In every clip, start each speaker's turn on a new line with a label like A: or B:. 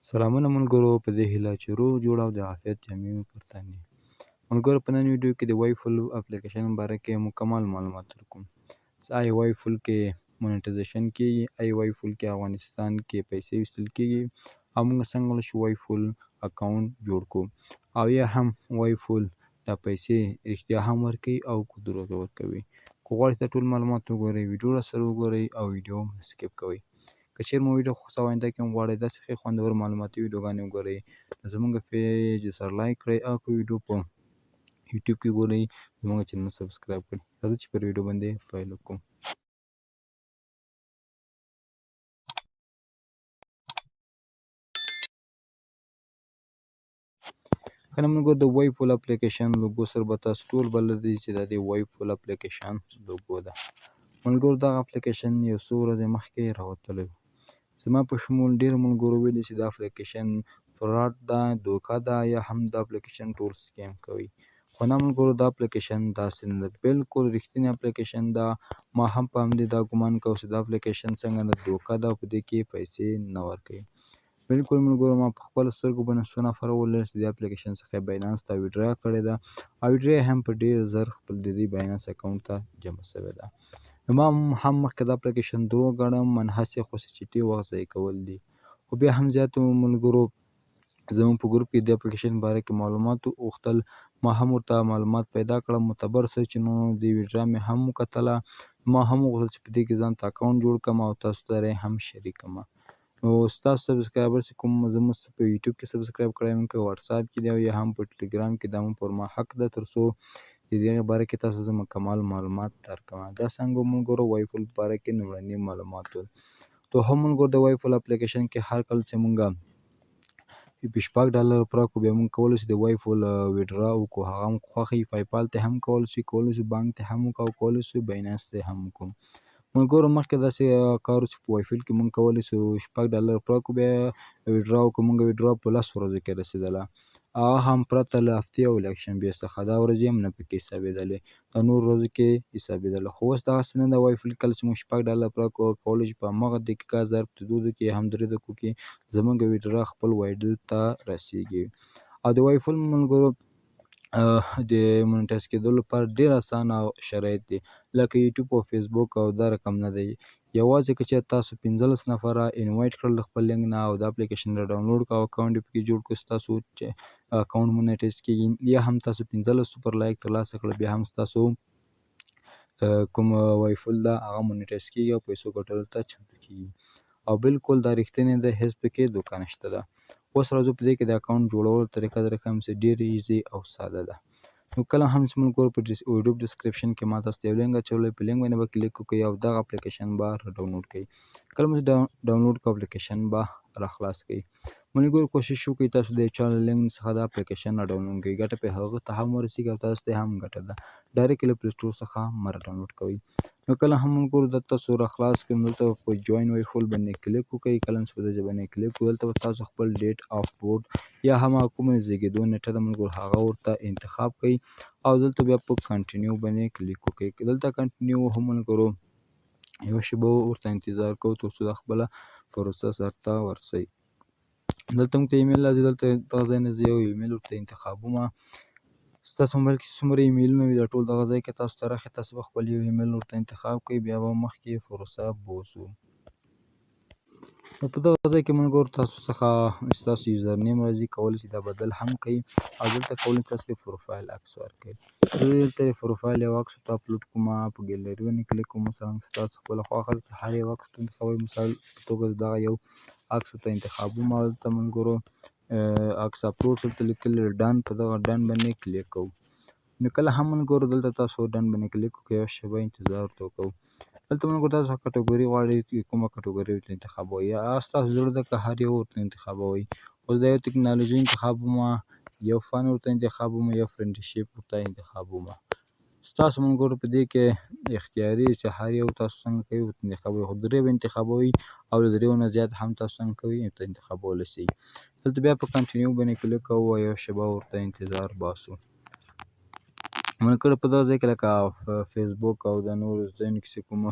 A: سلامونه ملګرو، په دې هیله چې روغ جوړ او د عافیت جامې مو پر تن وي. ملګرو، په نن ویډیو کې د وای فل اپلیکیشن باره کې مکمل معلومات درکوم. آی وای فل کې مونیټایزیشن کېږي، آی وای فل کې افغانستان کې پیسې ویستل کېږي او موږ څنګه شو وای فل اکاونټ جوړ کړو، او یا هم وای فل دا پیسې رښتیا هم ورکوي او که دروغ ورکوي. که غواړئ دا ټول معلومات وګورئ، ویډیو راسره وګورئ او ویډیو مه سکیپ کوئ. که چېرې مو ویډیو خوښه آینده کې هم غواړئ داسې ښې خوندور معلوماتي ویډیوګانې وګورئ، نو زموږ پیج سره لایک کړئ، او که ویډیو په یوټیوب کې ګورئ زموږ چینل سبسکرایب کړئ. راځئ چې پر ویډیو باندې پیل وکړو. کنه ملګرو، د وای فل اپلیکیشن لوګو سره به تاسو ټول بلدئ چې دا د وای فل اپلیکیشن لوګو ده. ملګرو، دغه اپلیکیشن یو څو ورځې مخکې راوتلی و. زما په شمول ډېر ملګرو ویلي چې دا اپلیکیشن فراډ ده، دوکه ده، یا هم دا اپلیکیشن ټول سکیم کوي. خو نه ملګرو، دا اپلیکیشن داسې نه ده، بلکل رښتینی اپلیکیشن ده. ما هم په همدې دا ګمان کوه چې دا اپلیکیشن څنګه ده، دوکه ده او په دې کې پیسې نه ورکوي. بلکل ملګرو، ما په خپلو سترګو باندې څو نفره ولیدل چې دې اپلیکیشن څخه یې باینانس ته ویډرا کړې ده، او ویډرا یې هم په ډېر زر خپل د دې باینانس اکاونټ ته جمع شوې ده. نو ما هم مخکې دا اپلیکیشن دروغ ګڼم، منحص یې خو چټي وخت ضایع کول دي. خو بیا هم زیاتو ملګرو زموږ په ګروپ کې د اپلیکیشن باره کې معلومات وغوښتل. ما هم ورته معلومات پیدا کړل، معتبر سرچینو دې ویډرا مې هم وکتله. ما هم وغوښتل چې په دې کې ځان ته اکاونټ جوړ کړم او تاسو سره یې هم شریک کړم. نو ستاسو سبسکرایبر چې کوم زموږ په یوټیوب کې سبسکرایب کړی یم، که واتساپ کې دی او یا هم په ټلګرام کې، دا هم پر ما حق ده تر څو د دې باره کې تاسو زه مکمل معلومات درکړم. دا څنګه ملګرو وای فل باره کې لومړني معلومات ول. دوهم ملګرو، د وای فل اپلیکیشن کې هر کله چې مونږ $6 پوره کړو، بیا مونږ کولی شو د وای فل ویډرا وکړو. هغه هم خوښ وي، پیپال ته هم کولی شو، کولی شو بانک ته هم وکړو، او کولی شو باینانس ته هم وکړو. ملګرو، مخکې داسې کار و چې په وای فل کې مونږ کولی شو $6 پوره کړو، بیا ویډرا وکړو. مونږ ویډرا په 10 ورځو کې رسېدله، هغه هم پرته له هفتې او له یکشنبې څخه. دا ورځې هم نه پکې حسابېدلې، دا نورو ورځو کې حسابېدله. خو اوس دغسې نه ده. وای فل کله چې مونږ $6 پوره کړو، کولی شو په همغه دقیقه ظرف د 2 دقیقې هم 3 دقیقو کې زموږ ویډرا خپل وایډل ته رسېږي. او د وای فل ملګرو د مونیټایز کېدو لپاره ډېر اسانه شرایط دي، لکه یوټیوب او فیسبوک، او دا رقم نه دی. یوازې که چېرې تاسو 15 نفره انوایټ کړل د خپل لینک نه، او دا اپلیکیشن را ډاونلوډ کړه او اکاونټ یې پکې جوړ کړو، ستاسو اکاونټ مونیټایز کېږي. یا هم تاسو 15 سوپر لایک ترلاسه کړل، بیا هم ستاسو کوم وای فل ده هغه مونیټایز کېږي او پیسو ګټلو ته چمتو کېږي. او بلکل دا رښتینې ده، هېڅ پکې دوکه نشته ده. اوس راځو په دې کې د اکاونټ جوړولو طریقه درکوم چې ډېر ایزي او ساده ده. نو کله هم چې ملګرو په ویډیو ډسکرپشن کې ما تاسو ته یو لینک اچولی، په لینک باندې به کلیک وکړئ او دغه اپلیکیشن به را ډاونلوډ کړئ. کله مو چې ډاونلوډ کړو، اپلیکیشن به را خلاص کړئ. ملګرو، کوشش وکړئ تاسو د یو چا له لینک څخه دا اپلیکیشن را ډاونلوډ کړئ، ګټه پرې هغه ته هم ورسېږي او تاسو ته هم ګټه ده. ډایرکټ له پلی سټور څخه مه را ډاونلوډ کوئ. نو کله هم ملګرو دا تاسو را خلاص کړئ، دلته په جوین وای فل باندې کلیک وکړئ. کله چې په دې باندې کلیک وکړئ، دلته به تاسو خپل ډیټ آف بورډ یا هم کومه زیږېدو نیټه ده ملګرو هغه ورته انتخاب کړئ، او دلته بیا په کنټینیو باندې کلیک وکړئ. دلته کنټینیو هم ملګرو یوه شېبه ورته انتظار کوو تر څو دا خپله پروسه سرته ورسوي. دلته موږ ته ایمیل راځي، دلته دغه ځای نه زه یو ایمیل ورته انتخابومه. ستاسو موبایل کې څومره ایمیلونه وي دا ټول دغه ځای کې تاسو ته راښيي. تاسو به خپل یو ایمیل ورته انتخاب کړئ، بیا به مخکې پروسه بوځو. نو په دغه ځای کې ملګرو تاسو څخه ستاسو یوزر نیم راځي، کولی شئ دا بدل هم کړئ، او دلته کولی شئ تاسو د پروفایل عکس ورکړئ. زه دلته د پروفایل یو عکس ورته اپلوډ کوم، په ګیلري باندې کلیک کوم. مثلا ستاسو خپله خوښه ده چې هر یو عکس ورته انتخابوئ. مثال په توګه دغه یو عکس ورته انتخابوم، او دلته ملګرو عکس اپلوډ دلته لیکلي ډن، په دغه ډن باندې کلیک کوو. نو کله هم ملګرو دلته تاسو ډن باندې کلیک وکړئ، یوه شېبه انتظار ورته وکړو. دلته ملګرو تاسو کټګوري غواړئ کومه کټګوري ورته انتخابوئ، یا ستاسو زړه ده که هر یو ورته انتخابوئ. اوس دا یو ټکنالوژي انتخابومه، یو فن ورته انتخابومه، یو فرینډشپ ورته انتخابومه. ستاسو ملګرو په دې کې اختیاري چې هر یو تاسو څنګه کوئ ورته انتخابوئ، خو 3 به انتخابوئ او له 3 نه زیات هم تاسو څنګه کوئ ورته انتخابولی شئ. دلته بیا په کنټینیو باندې کلیک کوو او یوه شېبه ورته انتظار باسو. ملګرو په دغه ځای کې لکه فیسبوک او د نورو ځایونو کې چې کومه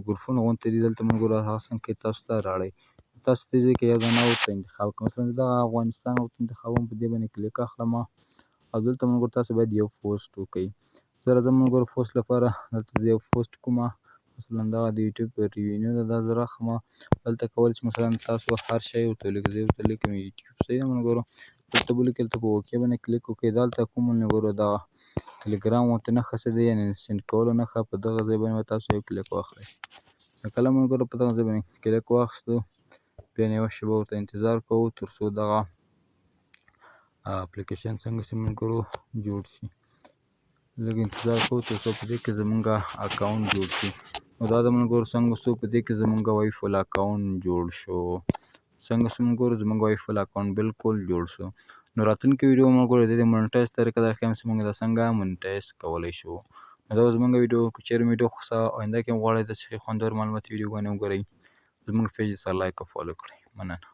A: ګروپونه غونډې دي، دلته ملګرو هغه څنګه کوئ تاسو ته راړئ. تاسو دې ځای کې یو ځای ورته انتخاب کړئ. مثلا زه دغه افغانستان ورته انتخابوم، په دې باندې کلیک اخلم او دلته ملګرو تاسو باید یو پوسټ وکړئ. زه راځم ملګرو پوسټ لپاره، دلته زه یو پوسټ کومه، مثلا دغه د یوټیوب ریوینیو ده، دا زه راخلمه. دلته کولی شئ مثلا تاسو هر شی ورته ولیکئ. زه ورته لیکم یوټیوب، صحیح ده ملګرو. دلته به ولیکئ، دلته په اوکې باندې کلیک وکړئ. دلته کوم ملګرو دغه ټلګرام ورته نښه څه دی، یعنې سینډ کولو نښه، په دغه ځای باندې به تاسو یو کلیک واخلئ. کله ملګرو په دغه ځای باندې کلیک واخیستو، بیا یوه شېبه ورته انتظار کوو تر څو دغه اپلیکیشن څنګه چې ملګرو جوړ شي. لږ انتظار کوو تر څو په دې کې زمونږ اکاونټ جوړ شي. نو دا د ملګرو څنګه شو، په دې کې زمونږ وائی فل اکاونټ جوړ شو. څنګه شو ملګرو، زمونږ وائی فل اکاونټ بالکل جوړ شو. نو راتلونکي ویډیو ملګرو د دې مونیټایز طریقه درښیم چې مونږ دا څنګه مونیټایز کولی شو. نو دا زمونږ ویډیو، که چېرې مې ویډیو خوښه آینده کې هم غواړئ داسې خوندور معلوماتي ویډیوګانې وګورئ، زمونږ پیج سره لایک او فالو کړئ. مننه.